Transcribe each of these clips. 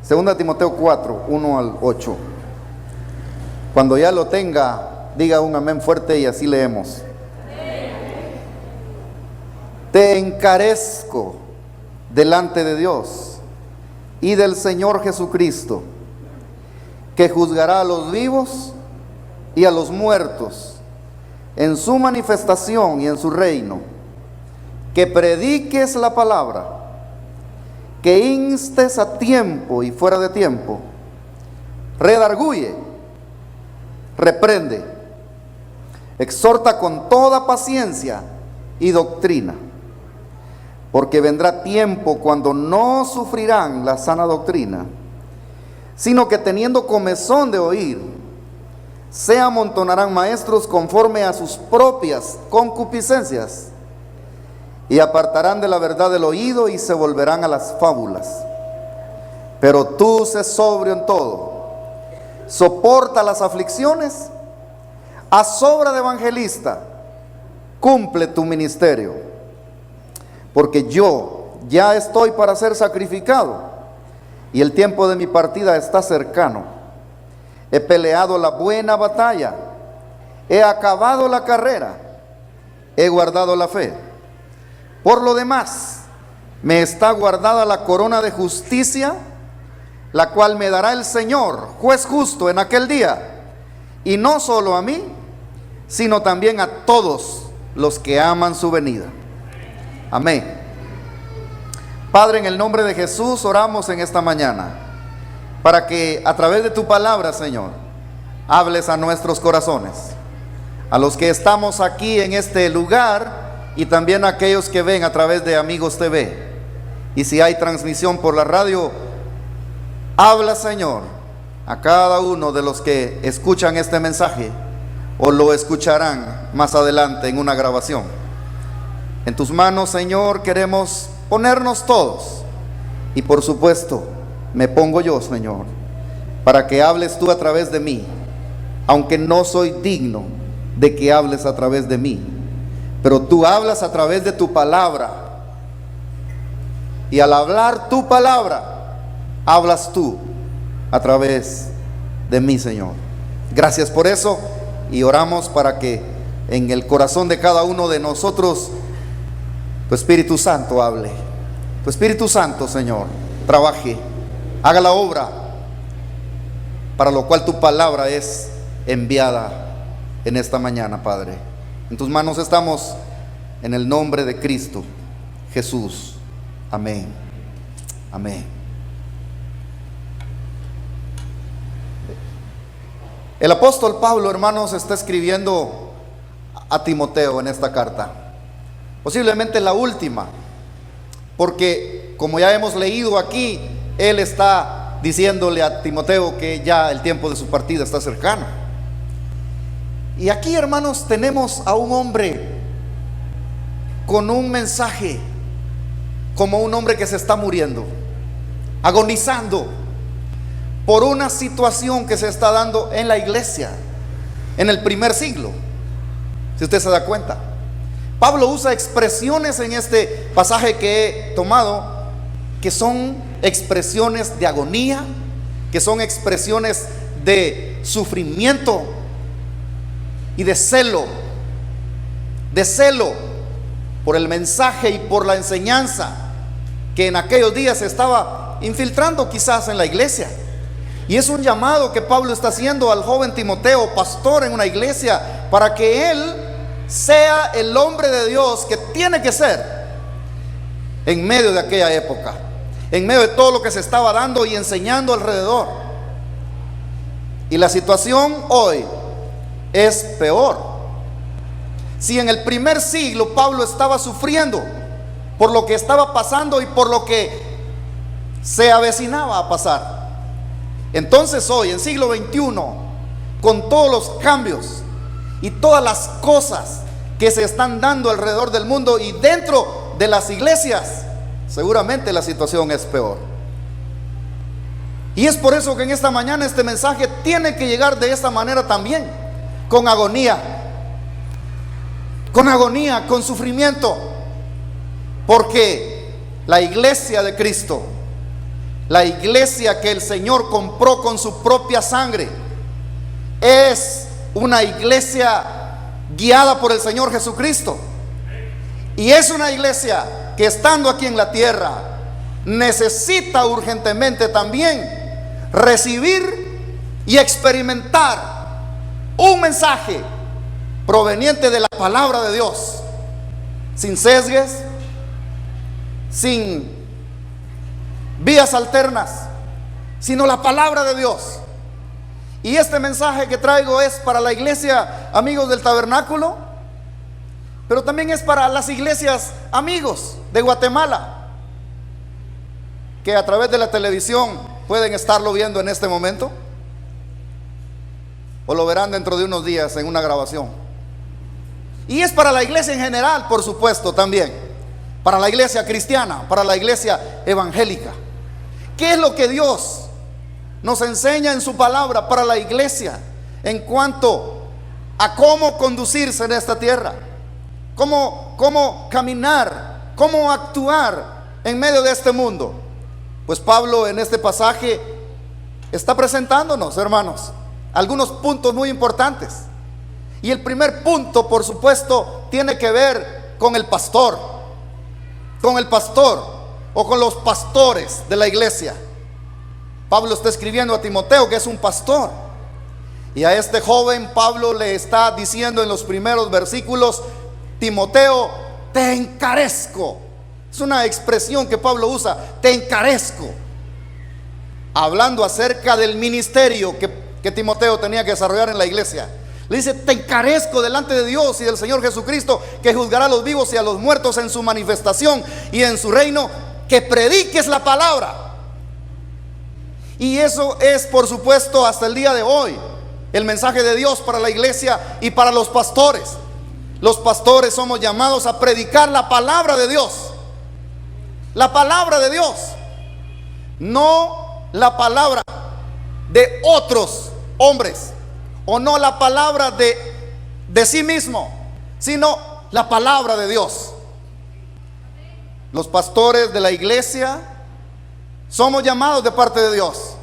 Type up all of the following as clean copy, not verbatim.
2 Timoteo 4, 1 al 8. Cuando ya lo tenga, diga un amén fuerte y así leemos. Te encarezco delante de Dios y del Señor Jesucristo, que juzgará a los vivos y a los muertos en su manifestación y en su reino, que prediques la palabra, que instes a tiempo y fuera de tiempo, redarguye, reprende, exhorta con toda paciencia y doctrina, porque vendrá tiempo cuando no sufrirán la sana doctrina, sino que teniendo comezón de oír, se amontonarán maestros conforme a sus propias concupiscencias, y apartarán de la verdad el oído y se volverán a las fábulas. Pero tú sé sobrio en todo, soporta las aflicciones, haz obra de evangelista, cumple tu ministerio, porque yo ya estoy para ser sacrificado y el tiempo de mi partida está cercano. He peleado la buena batalla, he acabado la carrera, he guardado la fe. Por lo demás, me está guardada la corona de justicia, la cual me dará el Señor, juez justo, en aquel día, y no solo a mí, sino también a todos los que aman su venida. Amén. Padre, en el nombre de Jesús oramos en esta mañana, para que a través de tu palabra, Señor, hables a nuestros corazones, a los que estamos aquí en este lugar, y también a aquellos que ven a través de Amigos TV. Y si hay transmisión por la radio, habla, Señor, a cada uno de los que escuchan este mensaje o lo escucharán más adelante en una grabación. En tus manos, Señor, queremos ponernos todos, y por supuesto me pongo yo, Señor, para que hables tú a través de mí, aunque no soy digno de que hables a través de mí, pero tú hablas a través de tu palabra, y al hablar tu palabra, hablas tú a través de mí, Señor. Gracias por eso, y oramos para que en el corazón de cada uno de nosotros tu Espíritu Santo hable. Tu Espíritu Santo, Señor, trabaje, haga la obra para lo cual tu palabra es enviada en esta mañana, Padre. En tus manos estamos, en el nombre de Cristo Jesús. Amén. Amén. El apóstol Pablo, hermanos, está escribiendo a Timoteo en esta carta, posiblemente la última, porque como ya hemos leído aquí, él está diciéndole a Timoteo que ya el tiempo de su partida está cercano. Y aquí, hermanos, tenemos a un hombre con un mensaje, como un hombre que se está muriendo, agonizando por una situación que se está dando en la iglesia en el primer siglo. Si usted se da cuenta, Pablo usa expresiones en este pasaje que he tomado, que son expresiones de agonía, que son expresiones de sufrimiento y de celo por el mensaje y por la enseñanza que en aquellos días se estaba infiltrando quizás en la iglesia. Y es un llamado que Pablo está haciendo al joven Timoteo, pastor en una iglesia, para que él sea el hombre de Dios que tiene que ser en medio de aquella época, en medio de todo lo que se estaba dando y enseñando alrededor. Y la situación hoy es peor. Si en el primer siglo Pablo estaba sufriendo por lo que estaba pasando y por lo que se avecinaba a pasar, entonces hoy, en siglo XXI, con todos los cambios y todas las cosas que se están dando alrededor del mundo y dentro de las iglesias, seguramente la situación es peor. Y es por eso que en esta mañana este mensaje tiene que llegar de esta manera también, con agonía, con sufrimiento, porque la iglesia de Cristo La iglesia que el Señor compró con su propia sangre es una iglesia guiada por el Señor Jesucristo. Y es una iglesia que, estando aquí en la tierra, necesita urgentemente también recibir y experimentar un mensaje proveniente de la palabra de Dios, sin sesgues, sin vías alternas, sino la palabra de Dios. Y este mensaje que traigo es para la iglesia Amigos del Tabernáculo, pero también es para las iglesias Amigos de Guatemala, que a través de la televisión pueden estarlo viendo en este momento, o lo verán dentro de unos días en una grabación. Y es para la iglesia en general, por supuesto, también para la iglesia cristiana, para la iglesia evangélica. ¿Qué es lo que Dios nos enseña en su palabra para la iglesia en cuanto a cómo conducirse en esta tierra? Cómo caminar, cómo actuar en medio de este mundo. Pues Pablo en este pasaje está presentándonos, hermanos, algunos puntos muy importantes. Y el primer punto, por supuesto, tiene que ver con el pastor o con los pastores de la iglesia. Pablo está escribiendo a Timoteo, que es un pastor, y a este joven Pablo le está diciendo en los primeros versículos: Timoteo, te encarezco. Es una expresión que Pablo usa, te encarezco, hablando acerca del ministerio que Timoteo tenía que desarrollar en la iglesia. Le dice: te encarezco delante de Dios y del Señor Jesucristo, que juzgará a los vivos y a los muertos en su manifestación y en su reino, que prediques la palabra. Y eso es, por supuesto, hasta el día de hoy el mensaje de Dios para la iglesia y para los pastores. Los pastores somos llamados a predicar la palabra de Dios. La palabra de Dios, no la palabra de otros hombres, o no la palabra de sí mismo, sino la palabra de Dios. Los pastores de la iglesia somos llamados de parte de Dios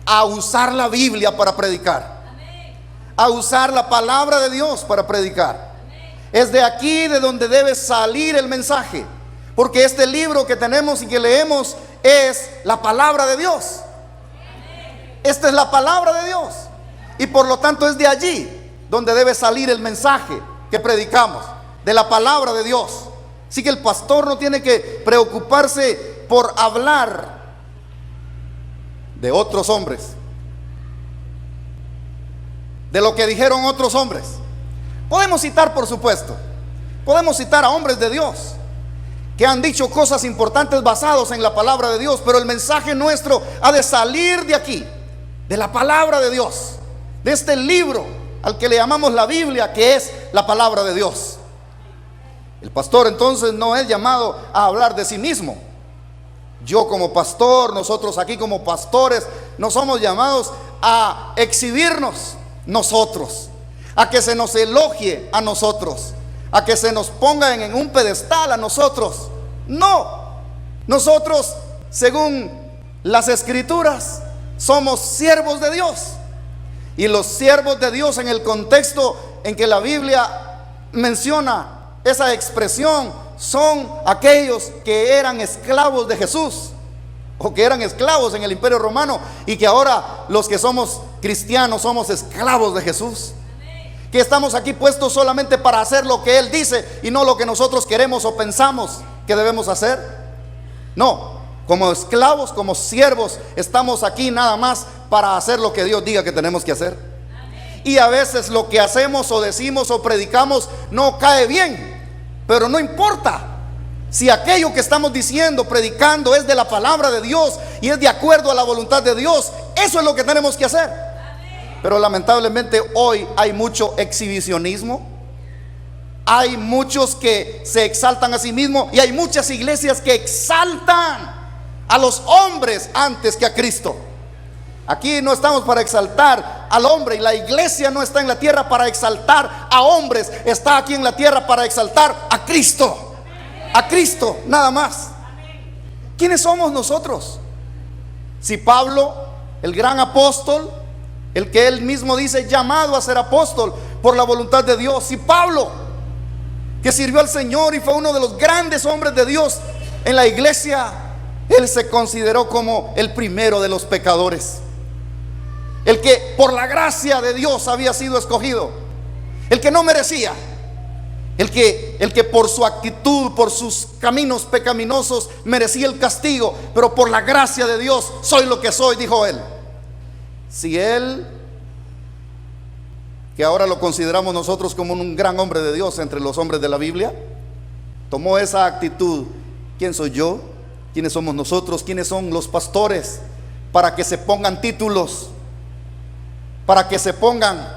a usar la Biblia para predicar, a usar la palabra de Dios para predicar. Es de aquí de donde debe salir el mensaje, porque este libro que tenemos y que leemos es la palabra de Dios. Esta es la palabra de Dios, y por lo tanto es de allí donde debe salir el mensaje que predicamos, de la palabra de Dios. Así que el pastor no tiene que preocuparse por hablar de otros hombres, de lo que dijeron otros hombres. Podemos citar, por supuesto, podemos citar a hombres de Dios que han dicho cosas importantes basados en la palabra de Dios, pero el mensaje nuestro ha de salir de aquí, de la palabra de Dios, de este libro al que le llamamos la Biblia, que es la palabra de Dios. El pastor entonces no es llamado a hablar de sí mismo. Yo como pastor, nosotros aquí como pastores, no somos llamados a exhibirnos nosotros, a que se nos elogie a nosotros, a que se nos ponga en un pedestal a nosotros. No, nosotros, según las Escrituras, somos siervos de Dios. Y los siervos de Dios, en el contexto en que la Biblia menciona esa expresión, son aquellos que eran esclavos de Jesús, o que eran esclavos en el Imperio Romano, y que ahora los que somos cristianos somos esclavos de Jesús, que estamos aquí puestos solamente para hacer lo que Él dice y no lo que nosotros queremos o pensamos que debemos hacer. No, como esclavos, como siervos, estamos aquí nada más para hacer lo que Dios diga que tenemos que hacer. Y a veces lo que hacemos o decimos o predicamos no cae bien, pero no importa. Si aquello que estamos diciendo, predicando, es de la palabra de Dios y es de acuerdo a la voluntad de Dios, eso es lo que tenemos que hacer. Pero lamentablemente hoy hay mucho exhibicionismo, hay muchos que se exaltan a sí mismos, y hay muchas iglesias que exaltan a los hombres antes que a Cristo. Aquí no estamos para exaltar al hombre, y la iglesia no está en la tierra para exaltar a hombres, está aquí en la tierra para exaltar a Cristo, nada más. ¿Quiénes somos nosotros Si Pablo, el gran apóstol, el que él mismo dice llamado a ser apóstol por la voluntad de Dios, si Pablo, que sirvió al Señor y fue uno de los grandes hombres de Dios en la iglesia, él se consideró como el primero de los pecadores, el que por la gracia de Dios había sido escogido, el que no merecía, el que por su actitud, por sus caminos pecaminosos merecía el castigo, pero por la gracia de Dios soy lo que soy, dijo él. Si él, que ahora lo consideramos nosotros como un gran hombre de Dios entre los hombres de la Biblia, tomó esa actitud, ¿quién soy yo? ¿Quiénes somos nosotros? ¿Quiénes son los pastores? Para que se pongan títulos, para que se pongan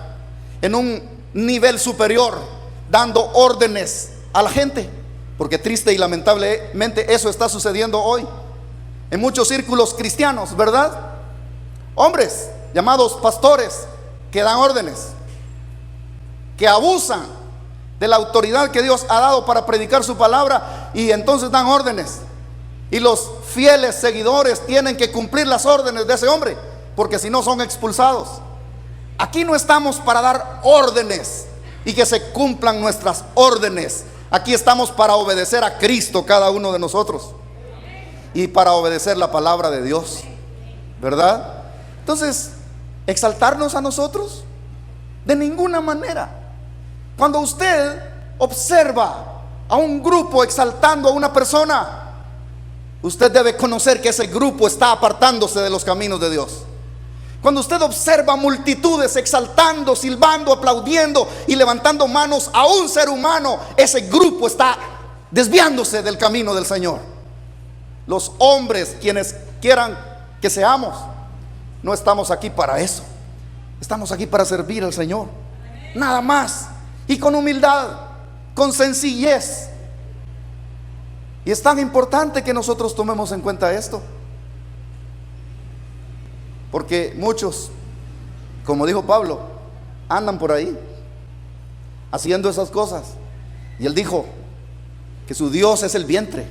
en un nivel superior, dando órdenes a la gente. Porque triste y lamentablemente eso está sucediendo hoy en muchos círculos cristianos, ¿verdad? Hombres llamados pastores que dan órdenes, que abusan de la autoridad que Dios ha dado para predicar su palabra, y entonces dan órdenes, y los fieles seguidores tienen que cumplir las órdenes de ese hombre, porque si no son expulsados. Aquí no estamos para dar órdenes y que se cumplan nuestras órdenes. Aquí estamos para obedecer a Cristo, cada uno de nosotros, y para obedecer la palabra de Dios, ¿verdad? Entonces, exaltarnos a nosotros, de ninguna manera. Cuando usted observa a un grupo exaltando a una persona, usted debe conocer que ese grupo está apartándose de los caminos de Dios. Cuando usted observa multitudes exaltando, silbando, aplaudiendo y levantando manos a un ser humano, ese grupo está desviándose del camino del Señor. Los hombres, quienes quieran que seamos, no estamos aquí para eso. Estamos aquí para servir al Señor, nada más, y con humildad, con sencillez. Y es tan importante que nosotros tomemos en cuenta esto, porque muchos, como dijo Pablo, andan por ahí haciendo esas cosas. Y él dijo que su Dios es el vientre.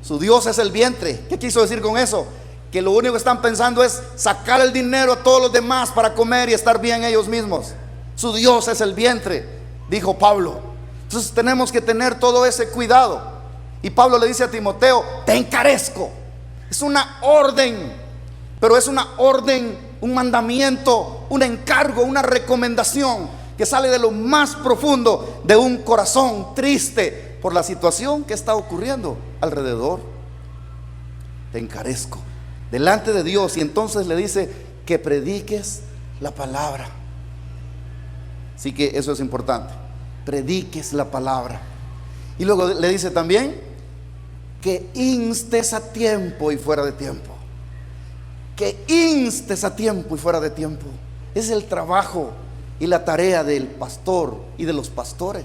Su Dios es el vientre. ¿Qué quiso decir con eso? Que lo único que están pensando es sacar el dinero a todos los demás para comer y estar bien ellos mismos. Su Dios es el vientre, dijo Pablo. Entonces tenemos que tener todo ese cuidado. Y Pablo le dice a Timoteo: te encarezco. Es una orden, pero es una orden, un mandamiento, un encargo, una recomendación que sale de lo más profundo de un corazón triste por la situación que está ocurriendo alrededor. Te encarezco delante de Dios. Y entonces le dice que prediques la palabra. Así que eso es importante, prediques la palabra. Y luego le dice también que instes a tiempo y fuera de tiempo. Que instes a tiempo y fuera de tiempo. Es el trabajo y la tarea del pastor y de los pastores.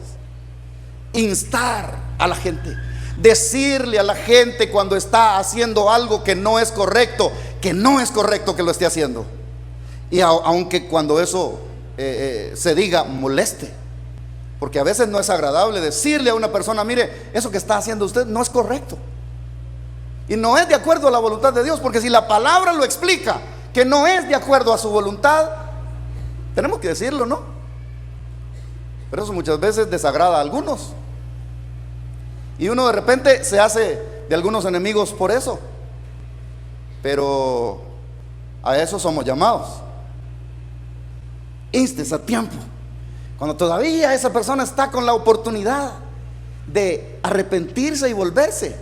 Instar a la gente, decirle a la gente cuando está haciendo algo que no es correcto, que no es correcto que lo esté haciendo. Y aunque cuando eso se diga, moleste, porque a veces no es agradable decirle a una persona: mire, eso que está haciendo usted no es correcto y no es de acuerdo a la voluntad de Dios. Porque si la palabra lo explica que no es de acuerdo a su voluntad, tenemos que decirlo, ¿no? Pero eso muchas veces desagrada a algunos, y uno de repente se hace de algunos enemigos por eso. Pero a eso somos llamados. Instes a tiempo, cuando todavía esa persona está con la oportunidad de arrepentirse y volverse.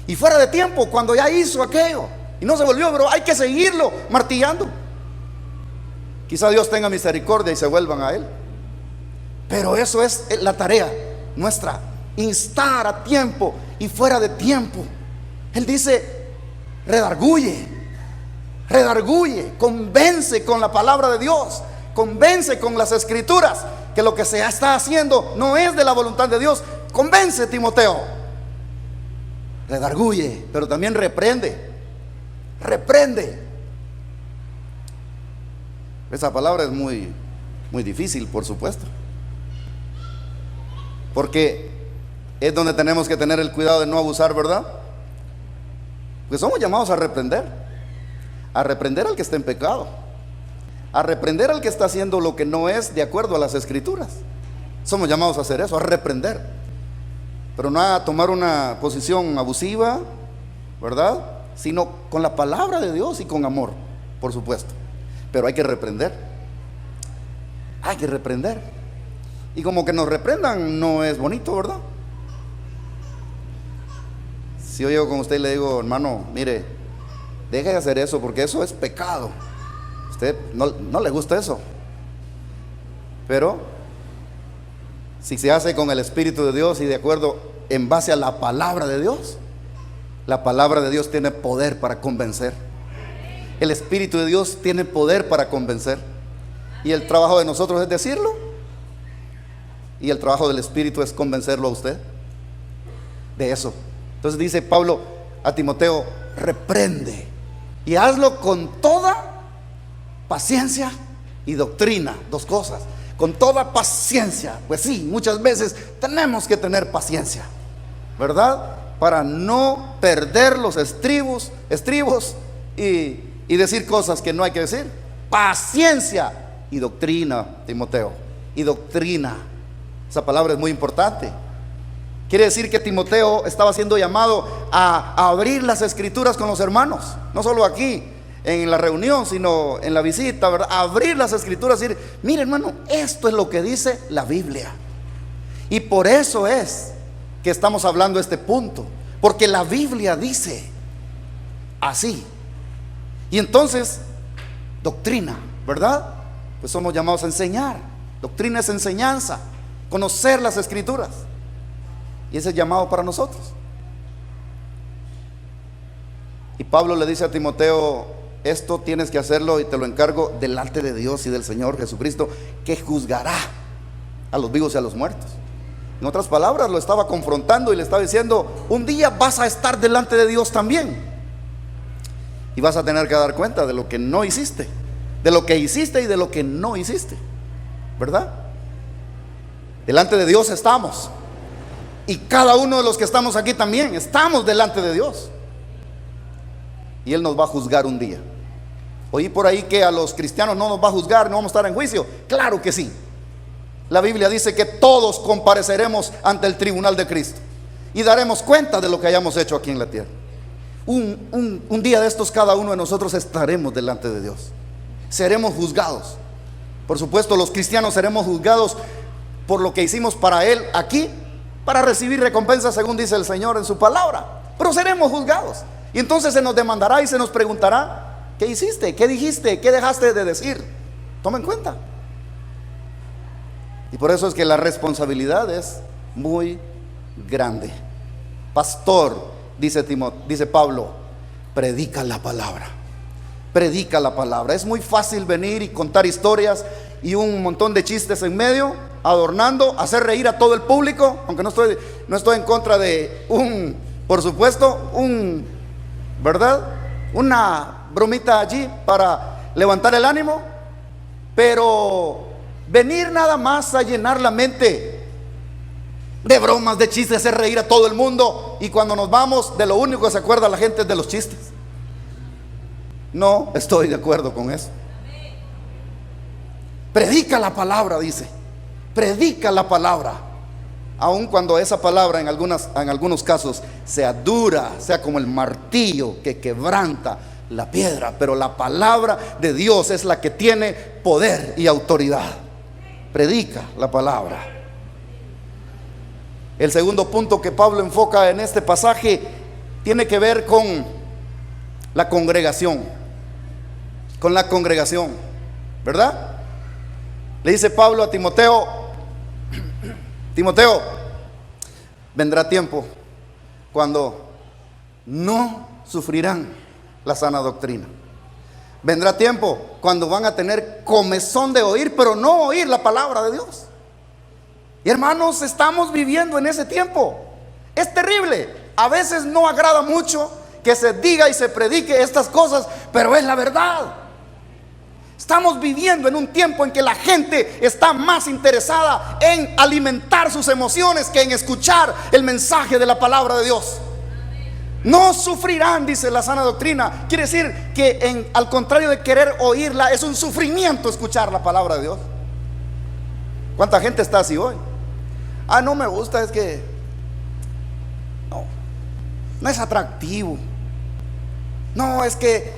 Y fuera de tiempo, cuando ya hizo aquello y no se volvió, pero hay que seguirlo martillando. Quizá Dios tenga misericordia y se vuelvan a Él. Pero eso es la tarea nuestra: instar a tiempo y fuera de tiempo. Él dice: redarguye, redarguye, convence con la palabra de Dios, convence con las escrituras que lo que se está haciendo no es de la voluntad de Dios. Convence, Timoteo. Redarguye, pero también reprende. Reprende. Esa palabra es muy difícil, por supuesto, porque es donde tenemos que tener el cuidado de no abusar, ¿verdad? Porque somos llamados a reprender. A reprender al que está en pecado, a reprender al que está haciendo lo que no es de acuerdo a las Escrituras. Somos llamados a hacer eso, a reprender, pero no a tomar una posición abusiva, ¿verdad? Sino con la palabra de Dios y con amor, por supuesto. Pero hay que reprender, hay que reprender. Y como que nos reprendan no es bonito, ¿verdad? Si yo llego con usted y le digo, hermano, mire, deje de hacer eso porque eso es pecado. Usted no le gusta eso. Pero si se hace con el Espíritu de Dios y de acuerdo en base a la palabra de Dios, la palabra de Dios tiene poder para convencer. El Espíritu de Dios tiene poder para convencer. Y el trabajo de nosotros es decirlo. Y el trabajo del Espíritu es convencerlo a usted de eso. Entonces dice Pablo a Timoteo, reprende y hazlo con toda paciencia y doctrina. Dos cosas, con toda paciencia. Pues sí, muchas veces tenemos que tener paciencia, ¿verdad? Para no perder los estribos y decir cosas que no hay que decir. Paciencia y doctrina, Timoteo. Y doctrina, esa palabra es muy importante. Quiere decir que Timoteo estaba siendo llamado a abrir las Escrituras con los hermanos, no solo aquí en la reunión, sino en la visita, ¿verdad? Abrir las Escrituras y decir, mire hermano, esto es lo que dice la Biblia. Y por eso es que estamos hablando de este punto, porque la Biblia dice así. Y entonces, doctrina, ¿verdad? Pues somos llamados a enseñar. Doctrina es enseñanza, conocer las Escrituras. Y ese es llamado para nosotros. Y Pablo le dice a Timoteo, esto tienes que hacerlo y te lo encargo delante de Dios y del Señor Jesucristo, que juzgará a los vivos y a los muertos. En otras palabras, lo estaba confrontando y le estaba diciendo, un día vas a estar delante de Dios también. Y vas a tener que dar cuenta de lo que no hiciste, de lo que hiciste y de lo que no hiciste, ¿verdad? Delante de Dios estamos. Y cada uno de los que estamos aquí también estamos delante de Dios. Y Él nos va a juzgar un día. Oí por ahí que a los cristianos no nos va a juzgar, no vamos a estar en juicio. Claro que sí. La Biblia dice que todos compareceremos ante el tribunal de Cristo y daremos cuenta de lo que hayamos hecho aquí en la tierra. Un día de estos cada uno de nosotros estaremos delante de Dios. Seremos juzgados. Por supuesto, los cristianos seremos juzgados por lo que hicimos para Él aquí, para recibir recompensa según dice el Señor en su palabra. Pero seremos juzgados. Y entonces se nos demandará y se nos preguntará, ¿qué hiciste? ¿Qué dijiste? ¿Qué dejaste de decir? Toma en cuenta. Y por eso es que la responsabilidad es muy grande. Pastor, dice Pablo, predica la palabra. Predica la palabra. Es muy fácil venir y contar historias y un montón de chistes en medio, adornando, hacer reír a todo el público, aunque no estoy en contra de por supuesto, ¿verdad? Una bromita allí para levantar el ánimo, pero venir nada más a llenar la mente de bromas, de chistes, hacer reír a todo el mundo, y cuando nos vamos, de lo único que se acuerda la gente es de los chistes. No estoy de acuerdo con eso. Predica la palabra, dice. Predica la palabra, aun cuando esa palabra en algunos casos sea dura, sea como el martillo que quebranta la piedra, pero la palabra de Dios es la que tiene poder y autoridad. Predica la palabra. El segundo punto que Pablo enfoca en este pasaje tiene que ver con la congregación, ¿verdad? Le dice Pablo a Timoteo, vendrá tiempo cuando no sufrirán la sana doctrina. Vendrá tiempo cuando van a tener comezón de oír, pero no oír la palabra de Dios. Y hermanos, estamos viviendo en ese tiempo. Es terrible. A veces no agrada mucho que se diga y se predique estas cosas, pero es la verdad. Estamos viviendo en un tiempo en que la gente está más interesada en alimentar sus emociones que en escuchar el mensaje de la palabra de Dios. No sufrirán, dice la sana doctrina. Quiere decir que al contrario de querer oírla, es un sufrimiento escuchar la palabra de Dios. ¿Cuánta gente está así hoy? No me gusta, es que no es atractivo. No, es que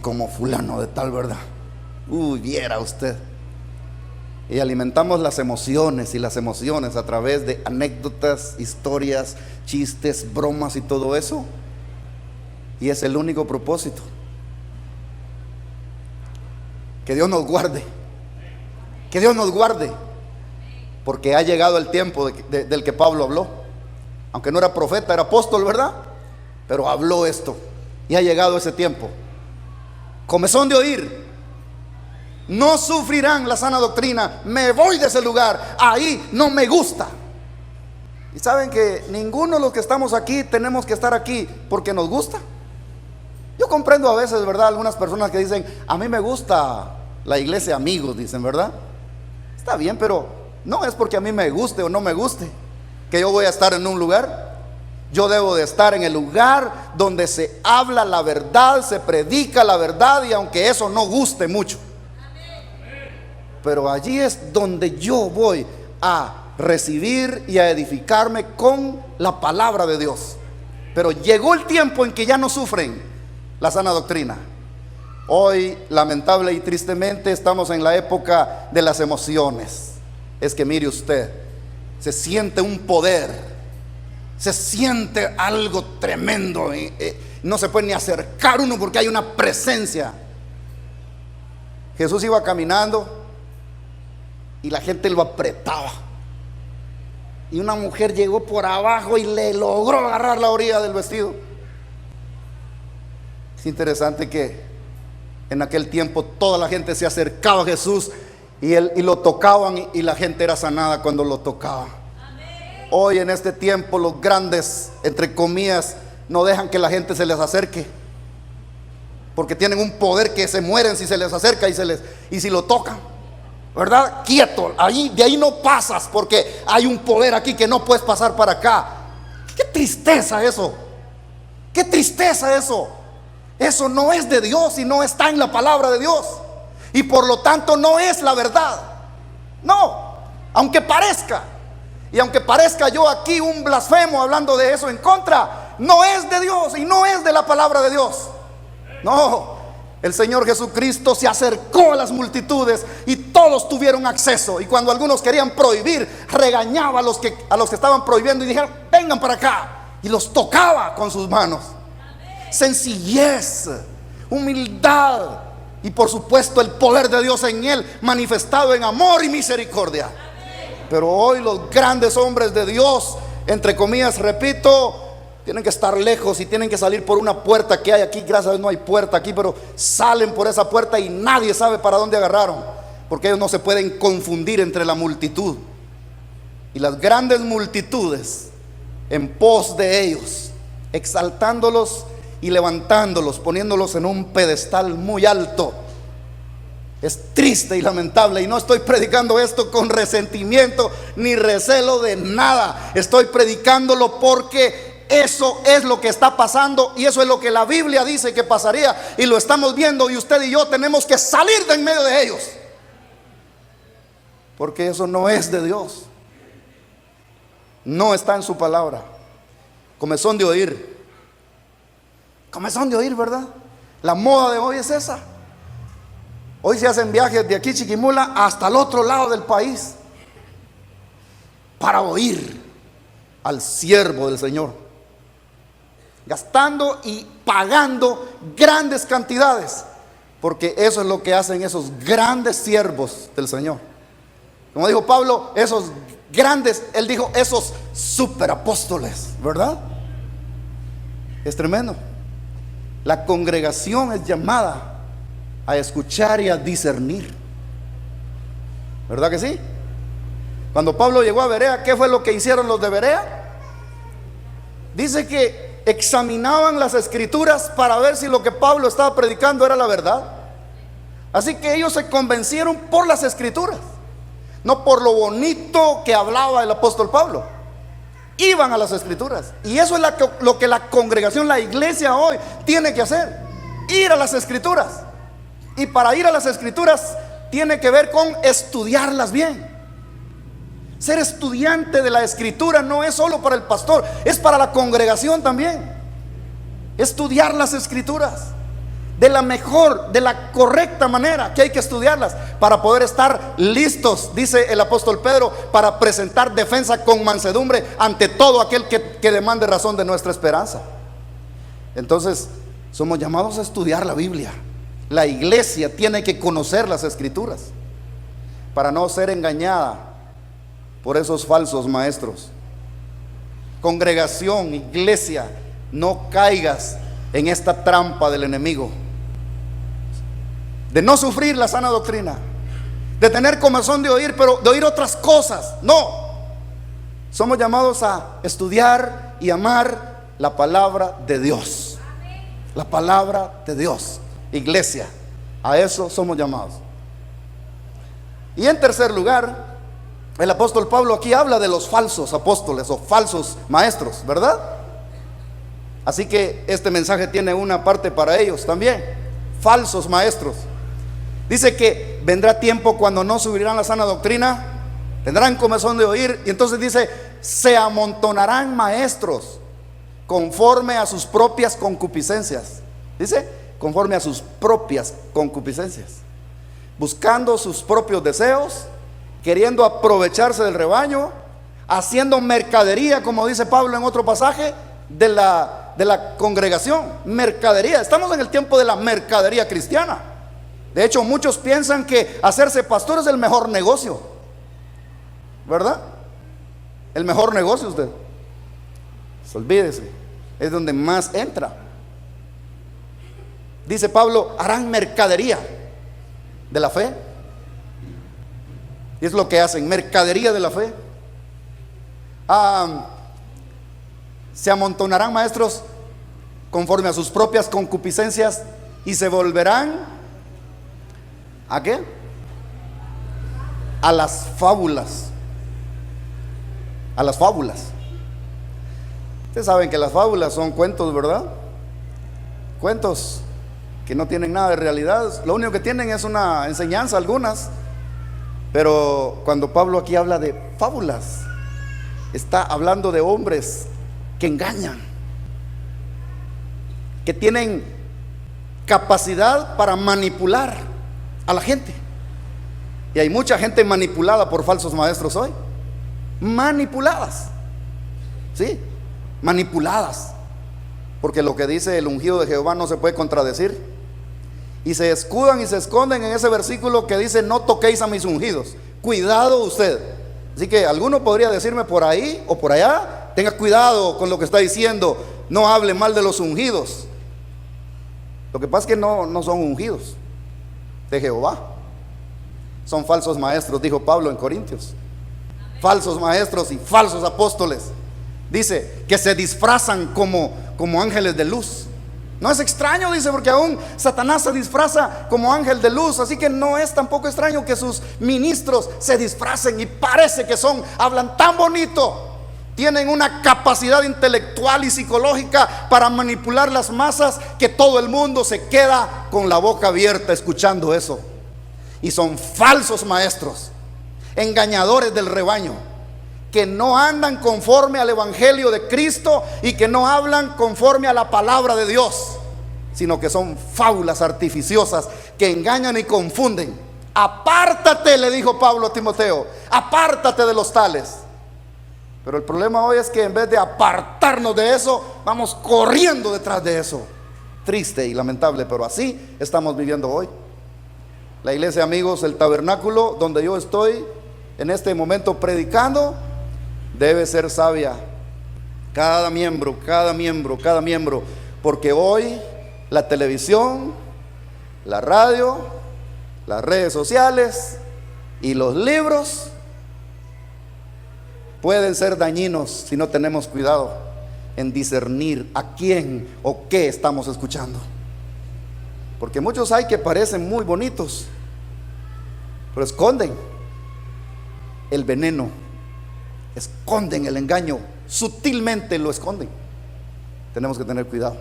como fulano de tal, ¿verdad? Viera usted. Y alimentamos las emociones a través de anécdotas, historias, chistes, bromas y todo eso. Y es el único propósito. Que Dios nos guarde. Que Dios nos guarde. Porque ha llegado el tiempo del que Pablo habló. Aunque no era profeta, era apóstol, ¿verdad? Pero habló esto. Y ha llegado ese tiempo. Comezón de oír. No sufrirán la sana doctrina. Me voy de ese lugar. Ahí no me gusta. Y saben que ninguno de los que estamos aquí tenemos que estar aquí porque nos gusta. Yo comprendo a veces, ¿verdad? Algunas personas que dicen: a mí me gusta la iglesia amigos, dicen, ¿verdad? Está bien, pero no es porque a mí me guste o no me guste que yo voy a estar en un lugar. Yo debo de estar en el lugar donde se habla la verdad, se predica la verdad, y aunque eso no guste mucho, pero allí es donde yo voy a recibir y a edificarme con la palabra de Dios. Pero llegó el tiempo en que ya no sufren la sana doctrina. Hoy, lamentable y tristemente, estamos en la época de las emociones. Es que mire usted, se siente un poder, se siente algo tremendo, no se puede ni acercar uno porque hay una presencia. Jesús iba caminando y la gente lo apretaba, y una mujer llegó por abajo y le logró agarrar la orilla del vestido. Es interesante que en aquel tiempo toda la gente se acercaba a Jesús y lo tocaban, y la gente era sanada cuando lo tocaba. Hoy en este tiempo los grandes, entre comillas, no dejan que la gente se les acerque, porque tienen un poder que se mueren si se les acerca y si lo tocan, ¿verdad? Quieto, de ahí no pasas porque hay un poder aquí que no puedes pasar para acá. Qué tristeza eso, qué tristeza eso. Eso no es de Dios y no está en la palabra de Dios, y por lo tanto no es la verdad. No, aunque parezca. Y aunque parezca yo aquí un blasfemo hablando de eso en contra, no es de Dios y no es de la palabra de Dios. No, el Señor Jesucristo se acercó a las multitudes y todos tuvieron acceso. Y cuando algunos querían prohibir, regañaba a los que estaban prohibiendo y dijeron: vengan para acá. Y los tocaba con sus manos. Sencillez, humildad y por supuesto el poder de Dios en él, manifestado en amor y misericordia. Pero hoy los grandes hombres de Dios, entre comillas, repito, tienen que estar lejos y tienen que salir por una puerta que hay aquí. Gracias a Dios no hay puerta aquí, pero salen por esa puerta y nadie sabe para dónde agarraron, porque ellos no se pueden confundir entre la multitud. Y las grandes multitudes en pos de ellos, exaltándolos y levantándolos, poniéndolos en un pedestal muy alto. Es triste y lamentable, y no estoy predicando esto con resentimiento ni recelo de nada. Estoy predicándolo porque eso es lo que está pasando, y eso es lo que la Biblia dice que pasaría, y lo estamos viendo, y usted y yo tenemos que salir de en medio de ellos, porque eso no es de Dios, no está en su palabra. Comezón de oír, ¿verdad? La moda de hoy es esa. Hoy se hacen viajes de aquí Chiquimula hasta el otro lado del país para oír al siervo del Señor, gastando y pagando grandes cantidades, porque eso es lo que hacen esos grandes siervos del Señor. Como dijo Pablo, esos grandes, él dijo esos superapóstoles, ¿verdad? Es tremendo. La congregación es llamada a escuchar y a discernir, ¿verdad que sí? Cuando Pablo llegó a Berea, ¿qué fue lo que hicieron los de Berea? Dice que examinaban las escrituras para ver si lo que Pablo estaba predicando era la verdad. Así que ellos se convencieron por las escrituras, no por lo bonito que hablaba el apóstol Pablo. iban a las escrituras. Y eso es lo que la congregación, la iglesia hoy tiene que hacer, ir a las escrituras. Y para ir a las escrituras tiene que ver con estudiarlas bien. Ser estudiante de la escritura no es solo para el pastor, es para la congregación también. Estudiar las escrituras de la mejor, de la correcta manera que hay que estudiarlas para poder estar listos, dice el apóstol Pedro, para presentar defensa con mansedumbre ante todo aquel que demande razón de nuestra esperanza. Entonces, somos llamados a estudiar la Biblia. La iglesia tiene que conocer las escrituras para no ser engañada por esos falsos maestros. Congregación, iglesia, no caigas en esta trampa del enemigo de no sufrir la sana doctrina, de tener comezón de oír, pero de oír otras cosas. No, somos llamados a estudiar y amar la palabra de Dios. La palabra de Dios. Iglesia, a eso somos llamados. Y en tercer lugar, el apóstol Pablo aquí habla de los falsos apóstoles o falsos maestros, ¿verdad? Así que este mensaje tiene una parte para ellos también. Falsos maestros. Dice que vendrá tiempo cuando no subirán la sana doctrina, tendrán comezón de oír, y entonces dice, se amontonarán maestros conforme a sus propias concupiscencias. Dice, conforme a sus propias concupiscencias, buscando sus propios deseos, queriendo aprovecharse del rebaño, haciendo mercadería, como dice Pablo en otro pasaje, de la congregación. Mercadería, estamos en el tiempo de la mercadería cristiana. De hecho, muchos piensan que hacerse pastor es el mejor negocio, ¿verdad? El mejor negocio, usted, pues olvídese, es donde más entra. Dice Pablo, harán mercadería de la fe. Y es lo que hacen, mercadería de la fe. Se amontonarán maestros conforme a sus propias concupiscencias y se volverán ¿a qué? A las fábulas. A las fábulas. Ustedes saben que las fábulas son cuentos, ¿verdad? Cuentos que no tienen nada de realidad. Lo único que tienen es una enseñanza, algunas. Pero cuando Pablo aquí habla de fábulas, está hablando de hombres que engañan, que tienen capacidad para manipular a la gente. Y hay mucha gente manipulada por falsos maestros hoy. Manipuladas. Sí, manipuladas. Porque lo que dice el ungido de Jehová no se puede contradecir. Y se escudan y se esconden en ese versículo que dice, no toquéis a mis ungidos. Cuidado usted. Así que alguno podría decirme por ahí o por allá, tenga cuidado con lo que está diciendo, no hable mal de los ungidos. Lo que pasa es que no son ungidos de Jehová, son falsos maestros, dijo Pablo en Corintios. Falsos maestros y falsos apóstoles. Dice que se disfrazan como ángeles de luz. No es extraño, dice, porque aún Satanás se disfraza como ángel de luz. Así que no es tampoco extraño que sus ministros se disfracen y parece que hablan tan bonito. Tienen una capacidad intelectual y psicológica para manipular las masas que todo el mundo se queda con la boca abierta escuchando eso. Y son falsos maestros, engañadores del rebaño, que no andan conforme al evangelio de Cristo y que no hablan conforme a la palabra de Dios, sino que son fábulas artificiosas que engañan y confunden. Apártate, le dijo Pablo a Timoteo, apártate de los tales. Pero el problema hoy es que en vez de apartarnos de eso, vamos corriendo detrás de eso. Triste y lamentable, pero así estamos viviendo hoy. La iglesia, amigos, el tabernáculo donde yo estoy en este momento predicando, debe ser sabia. Cada miembro, porque hoy la televisión, la radio, las redes sociales y los libros pueden ser dañinos si no tenemos cuidado en discernir a quién o qué estamos escuchando. Porque muchos hay que parecen muy bonitos, pero esconden el veneno, esconden el engaño sutilmente lo esconden. Tenemos que tener cuidado.